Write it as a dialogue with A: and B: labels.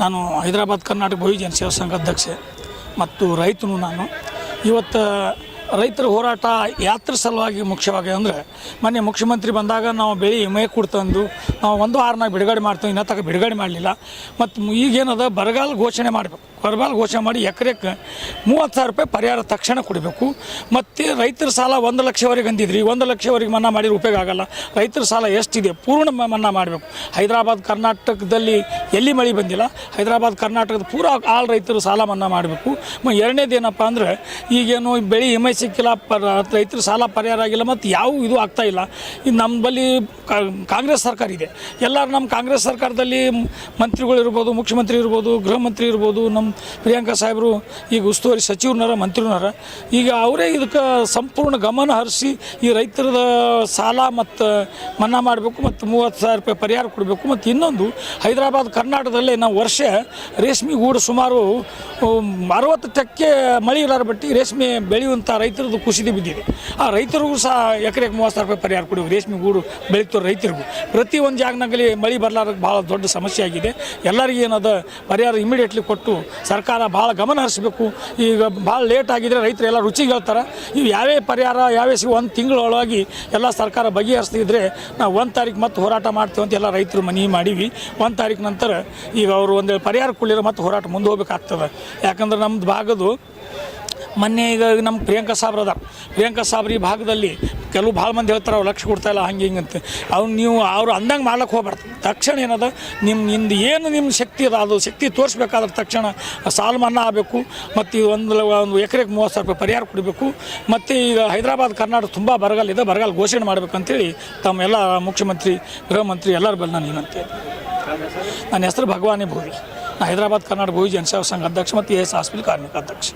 A: ನಾನು ಹೈದರಾಬಾದ್ ಕರ್ನಾಟಕ ಭೂವಿ ಜನಸೇವಾ ಸಂಘ ಅಧ್ಯಕ್ಷೆ ಮತ್ತು ರೈತನು ನಾನು. ಇವತ್ತು ರೈತರ ಹೋರಾಟ ಯಾತ್ರ ಸಲುವಾಗಿ ಮುಖ್ಯವಾಗಿ ಅಂದರೆ ಮೊನ್ನೆ ಮುಖ್ಯಮಂತ್ರಿ ಬಂದಾಗ ನಾವು ಬೆಳೆ ವಿಮೆ ಕೊಡ್ತಂದು ನಾವು 1 ವಾರನಾಗ ಬಿಡುಗಡೆ ಮಾಡ್ತೀವಿ, ಇನ್ನೂ ತನಕ ಬಿಡುಗಡೆ ಮಾಡಲಿಲ್ಲ. ಮತ್ತು ಈಗೇನದ ಬರಗಾಲ ಘೋಷಣೆ ಮಾಡಬೇಕು, ಬರಗಾಲ ಘೋಷಣೆ ಮಾಡಿ ಎಕರೆಕ್ಕೆ 30,000 ರೂಪಾಯಿ ಪರಿಹಾರ ತಕ್ಷಣ ಕೊಡಬೇಕು. ಮತ್ತು ರೈತರ ಸಾಲ 1 ಲಕ್ಷವರೆಗೆ ಅಂದಿದ್ರಿ, 1 ಲಕ್ಷವರೆಗೆ ಮನ್ನಾ ಮಾಡಿದ್ರೆ ಉಪಯೋಗ ಆಗಲ್ಲ. ರೈತರ ಸಾಲ ಎಷ್ಟಿದೆ ಪೂರ್ಣ ಮನ್ನಾ ಮಾಡಬೇಕು. ಹೈದರಾಬಾದ್ ಕರ್ನಾಟಕದಲ್ಲಿ ಎಲ್ಲಿ ಮಳೆ ಬಂದಿಲ್ಲ, ಹೈದರಾಬಾದ್ ಕರ್ನಾಟಕದ ಪೂರ ಆಲ್ ರೈತರು ಸಾಲ ಮನ್ನಾ ಮಾಡಬೇಕು. ಎರಡನೇದೇನಪ್ಪ ಅಂದರೆ ಈಗೇನು ಬೆಳೆ ವಿಮೆ ಸಿಕ್ಕಿಲ್ಲ, ರೈತರ ಸಾಲ ಪರಿಹಾರ ಆಗಿಲ್ಲ, ಮತ್ತು ಯಾವ ಇದು ಆಗ್ತಾಯಿಲ್ಲ. ಇದು ನಮ್ಮಲ್ಲಿ ಕಾಂಗ್ರೆಸ್ ಸರ್ಕಾರ ಇದೆ. ಎಲ್ಲರೂ ನಮ್ಮ ಕಾಂಗ್ರೆಸ್ ಸರ್ಕಾರದಲ್ಲಿ ಮಂತ್ರಿಗಳು ಇರ್ಬೋದು, ಮುಖ್ಯಮಂತ್ರಿ ಇರ್ಬೋದು, ಗೃಹ ಮಂತ್ರಿ ಇರ್ಬೋದು, ನಮ್ಮ ಪ್ರಿಯಾಂಕಾ ಸಾಹೇಬರು ಈಗ ಉಸ್ತುವಾರಿ ಸಚಿವರನ್ನಾರ ಮಂತ್ರಿನಾರ, ಈಗ ಅವರೇ ಇದಕ್ಕೆ ಸಂಪೂರ್ಣ ಗಮನ ಹರಿಸಿ ಈ ರೈತರ ಸಾಲ ಮತ್ತು ಮನ್ನಾ ಮಾಡಬೇಕು ಮತ್ತು 30,000 ರೂಪಾಯಿ ಪರಿಹಾರ ಕೊಡಬೇಕು. ಮತ್ತು ಇನ್ನೊಂದು ಹೈದರಾಬಾದ್ ಕರ್ನಾಟಕದಲ್ಲೇ ನಾವು ವರ್ಷ ರೇಷ್ಮೆ ಗೂಡು ಸುಮಾರು 60% ಮಳೆ ಇಲ್ಲಾರ ಬಟ್ಟಿ ರೇಷ್ಮೆ ಬೆಳೆಯುವಂಥ ರೈತರದ್ದು ಕುಸಿದು ಬಿದ್ದಿದೆ. ಆ ರೈತರಿಗೂ ಸಹ ಎಕರೆಗೆ 30,000 ರೂಪಾಯಿ ಪರಿಹಾರ ಕೊಡಬೇಕು. ರೇಷ್ಮೆ ಗೂಡು ಬೆಳೀತೋ ರೈತರಿಗೂ ಪ್ರತಿ ಒಂದು ಜಾಗನಾಗಲಿ ಮಳೆ ಬರಲಾರಕ್ಕೆ ಭಾಳ ದೊಡ್ಡ ಸಮಸ್ಯೆ ಆಗಿದೆ. ಎಲ್ಲರಿಗೂ ಏನದ ಪರಿಹಾರ ಇಮಿಡಿಯೇಟ್ಲಿ ಕೊಟ್ಟು ಸರ್ಕಾರ ಭಾಳ ಗಮನ ಹರಿಸಬೇಕು. ಈಗ ಭಾಳ ಲೇಟ್ ಆಗಿದ್ರೆ ರೈತರು ಎಲ್ಲ ರುಚಿಗೆ ಹೇಳ್ತಾರೆ. ಇವು ಯಾವೇ ಪರಿಹಾರ ಯಾವೇ 1 ತಿಂಗಳೊಳಗಾಗಿ ಎಲ್ಲ ಸರ್ಕಾರ ಬಗೆಹರಿಸ್ತಿದ್ರೆ ನಾವು 1 ತಾರೀಕು ಮತ್ತೆ ಹೋರಾಟ ಮಾಡ್ತೀವಿ ಅಂತ ಎಲ್ಲ ರೈತರು ಮನವಿ ಮಾಡೀವಿ. 1 ತಾರೀಕು ನಂತರ ಈಗ ಅವರು ಒಂದು ಪರಿಹಾರ ಕೊಡಲಿಲ್ಲ ಮತ್ತು ಹೋರಾಟ ಮುಂದೆ ಹೋಗ್ಬೇಕಾಗ್ತದೆ. ಯಾಕಂದ್ರೆ ನಮ್ಮದು ಭಾಗದು ಮೊನ್ನೆ ಈಗ ನಮ್ಮ ಪ್ರಿಯಾಂಕಾ ಸಾಬ್ರು ಅದ, ಪ್ರಿಯಾಂಕಾ ಸಾಬ್ರು ಈ ಭಾಗದಲ್ಲಿ ಕೆಲವು ಭಾಳ ಮಂದಿ ಹೇಳ್ತಾರೆ ಅವ್ರು ಲಕ್ಷ ಕೊಡ್ತಾಯಿಲ್ಲ ಹಂಗೆ ಹಿಂಗಂತೆ. ನೀವು ಅವ್ರು ಅಂದಂಗೆ ಮಾಡ್ಲಿಕ್ಕೆ ಹೋಗ್ಬಾರ್ದು. ತಕ್ಷಣ ಏನದ ನಿಮ್ದು ಏನು ನಿಮ್ಮ ಶಕ್ತಿ ಅದ ಅದು ಶಕ್ತಿ ತೋರಿಸ್ಬೇಕಾದ್ರೆ ತಕ್ಷಣ ಸಾಲ ಮನ್ನಾ ಆಗಬೇಕು. ಮತ್ತು ಒಂದು ಎಕರೆಗೆ 30,000 ರೂಪಾಯಿ ಪರಿಹಾರ ಕೊಡಬೇಕು. ಮತ್ತು ಈಗ ಹೈದರಾಬಾದ್ ಕರ್ನಾಟಕ ತುಂಬ ಬರಗಾಲ ಇದೆ, ಬರಗಾಲ ಘೋಷಣೆ ಮಾಡಬೇಕಂತೇಳಿ ತಮ್ಮೆಲ್ಲ ಮುಖ್ಯಮಂತ್ರಿ ಗೃಹ ಮಂತ್ರಿ ಎಲ್ಲರ ಬಲ್ಲಿ ನಾನು ಏನಂತೆ. ನನ್ನ ಹೆಸರು ಭಗವಾನಿ ಭೂವಿ. ನಾನು ಹೈದರಾಬಾದ್ ಕರ್ನಾಟಕ ಭೂವಿ ಜನಸೇವಾ ಸಂಘ ಅಧ್ಯಕ್ಷ ಮತ್ತು AS ಹಾಸ್ಪಿಟಲ್ ಕಾರ್ಮಿಕ ಅಧ್ಯಕ್ಷ.